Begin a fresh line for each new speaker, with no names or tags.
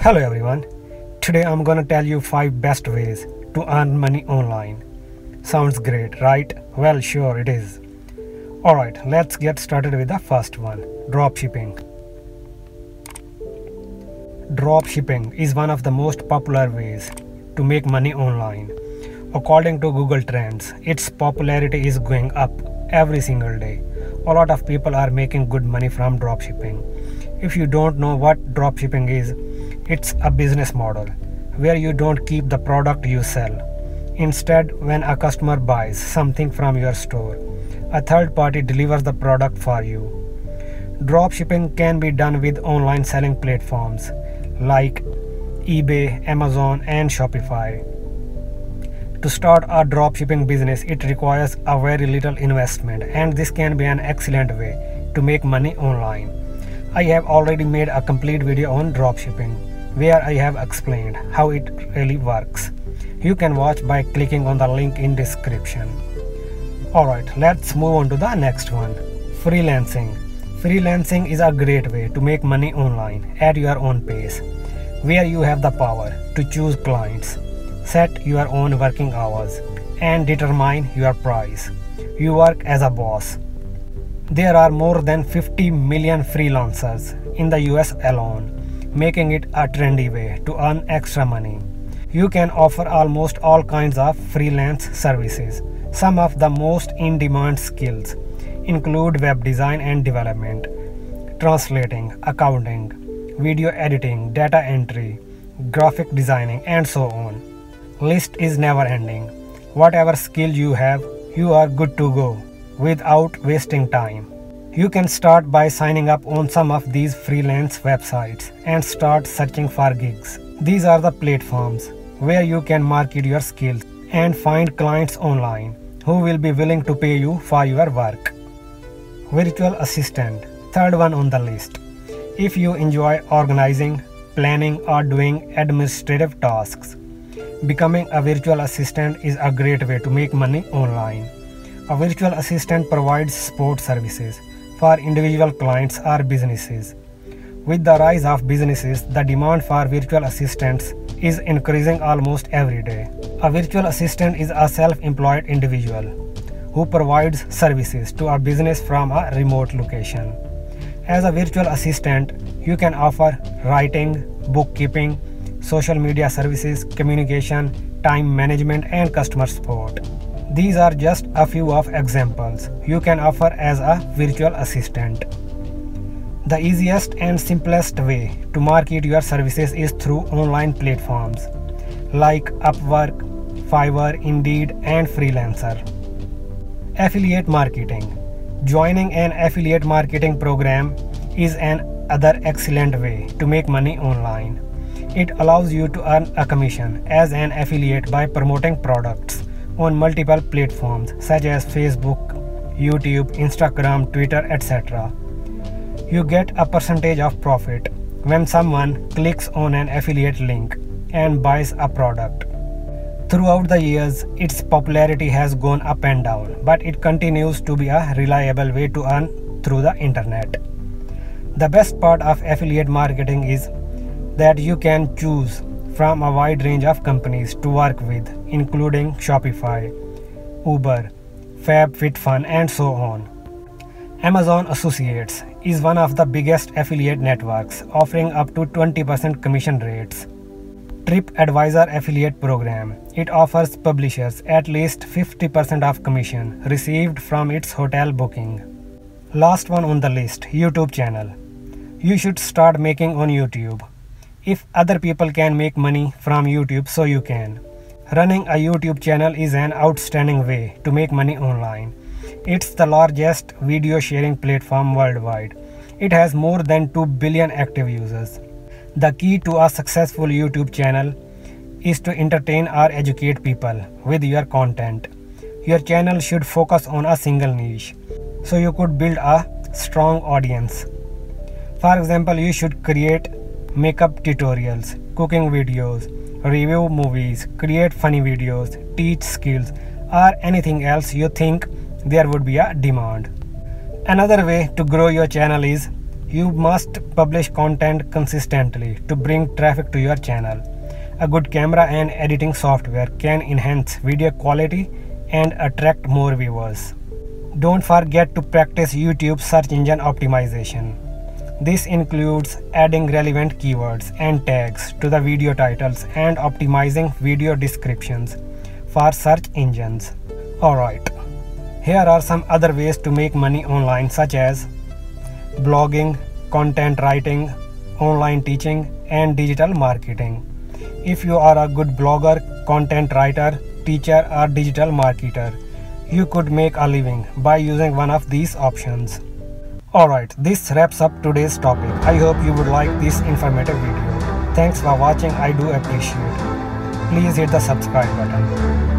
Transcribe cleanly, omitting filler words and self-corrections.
Hello everyone. Today I'm gonna tell you 5 best ways to earn money online. Sounds great, right? Well, sure it is. Alright, let's get started with the first one, dropshipping. Dropshipping is one of the most popular ways to make money online. According to Google Trends, its popularity is going up every single day. A lot of people are making good money from dropshipping. If you don't know what dropshipping is, it's a business model where you don't keep the product you sell. Instead, when a customer buys something from your store, a third party delivers the product for you. Dropshipping can be done with online selling platforms like eBay, Amazon, and Shopify. To start a dropshipping business, it requires a very little investment, and this can be an excellent way to make money online. I have already made a complete video on dropshipping where I have explained how it really works. You can watch by clicking on the link in description. Alright, let's move on to the next one. Freelancing. Freelancing is a great way to make money online at your own pace, where you have the power to choose clients, set your own working hours, and determine your price. You work as a boss. There are more than 50 million freelancers in the US alone, making it a trendy way to earn extra money. You can offer almost all kinds of freelance services. Some of the most in-demand skills include web design and development, translating, accounting, video editing, data entry, graphic designing, and so on. List is never ending. Whatever skill you have, you are good to go without wasting time. You can start by signing up on some of these freelance websites and start searching for gigs. These are the platforms where you can market your skills and find clients online who will be willing to pay you for your work. Virtual assistant, third one on the list. If you enjoy organizing, planning, or doing administrative tasks, becoming a virtual assistant is a great way to make money online. A virtual assistant provides support services for individual clients or businesses. With the rise of businesses, the demand for virtual assistants is increasing almost every day. A virtual assistant is a self-employed individual who provides services to a business from a remote location. As a virtual assistant, you can offer writing, bookkeeping, social media services, communication, time management, and customer support. These are just a few of examples you can offer as a virtual assistant. The easiest and simplest way to market your services is through online platforms like Upwork, Fiverr, Indeed, and Freelancer. Affiliate marketing. Joining an affiliate marketing program is another excellent way to make money online. It allows you to earn a commission as an affiliate by promoting products on multiple platforms such as Facebook, YouTube, Instagram, Twitter, etc. You get a percentage of profit when someone clicks on an affiliate link and buys a product. Throughout the years, its popularity has gone up and down, but it continues to be a reliable way to earn through the internet. The best part of affiliate marketing is that you can choose from a wide range of companies to work with, including Shopify, Uber, FabFitFun, and so on. Amazon Associates is one of the biggest affiliate networks, offering up to 20% commission rates. TripAdvisor affiliate program. It offers publishers at least 50% of commission received from its hotel booking. Last one on the list, YouTube channel. You should start making on YouTube. If other people can make money from YouTube, so you can. Running a YouTube channel is an outstanding way to make money online. It's the largest video sharing platform worldwide. It has more than 2 billion active users. The key to a successful YouTube channel is to entertain or educate people with your content. Your channel should focus on a single niche, so you could build a strong audience. For example, you should create makeup tutorials, cooking videos, review movies, create funny videos, teach skills, or anything else you think there would be a demand. Another way to grow your channel is You must publish content consistently to bring traffic to your channel. A good camera and editing software can enhance video quality and attract more viewers. Don't forget to practice YouTube search engine optimization. This includes adding relevant keywords and tags to the video titles and optimizing video descriptions for search engines. Alright, here are some other ways to make money online, such as blogging, content writing, online teaching, and digital marketing. If you are a good blogger, content writer, teacher, or digital marketer, you could make a living by using one of these options. Alright, this wraps up today's topic. I hope you would like this informative video. Thanks for watching, I do appreciate. Please hit the subscribe button.